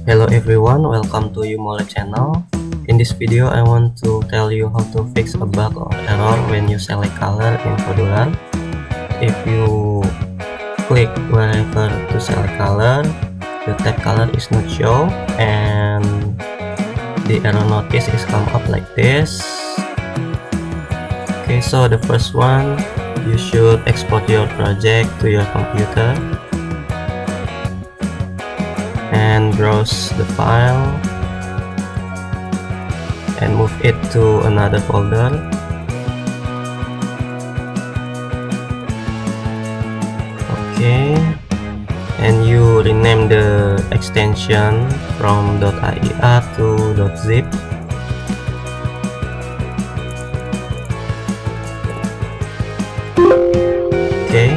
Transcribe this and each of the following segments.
Hello everyone, welcome to Umole channel. In this video, I want to tell you how to fix a bug or error when you select color in Podular. If you click wherever to select color, the tab color is not show and the error notice is come up like this. Okay, so the first one, you should export your project to your computer and browse the file and move it to another folder. Okay, and you rename the extension from .aia to .zip. Okay,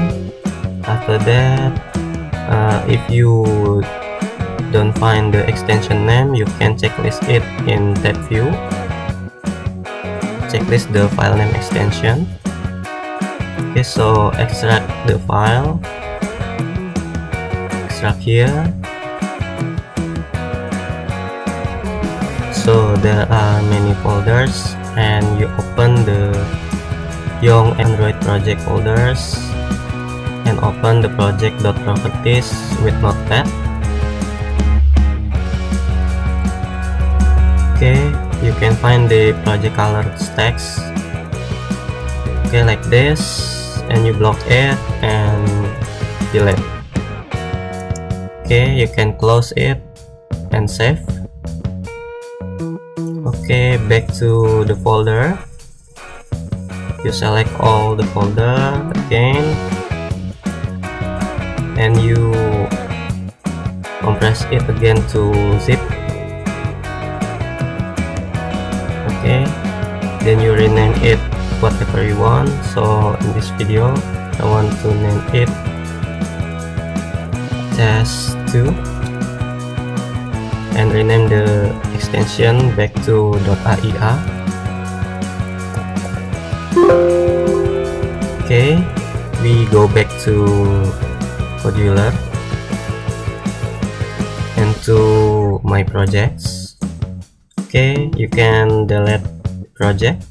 after that, if you don't find the extension name, you can checklist it in tab view. Checklist the file name extension. Okay, so extract the file, extract here. So there are many folders and you open the Young Android project folders and open the project.properties with Notepad. Okay, you can find the project color text. Okay, like this, and you block it and delete. Okay, you can close it and save. Okay, back to the folder. You select all the folder again and you compress it again to zip. Okay, then you rename it whatever you want. So in this video I want to name it test2 and rename the extension back to .aia. Okay, we go back to Podular and to my projects. Okay, you can delete the project.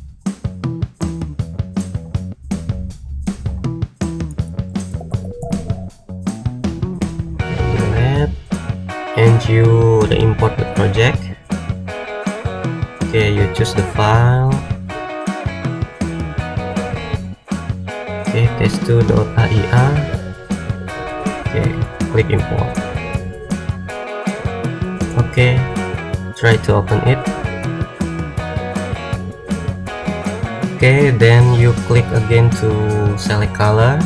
Delete, and you re-import the project. Okay, you choose the file. Okay, test2.aia. Okay, click import. Okay, try to open it. Okay, then you click again to select color.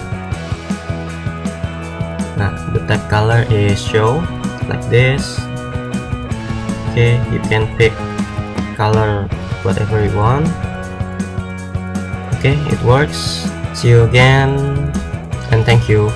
Now the tab color is show like this. Okay, you can pick color whatever you want. Okay, it works. See you again and thank you.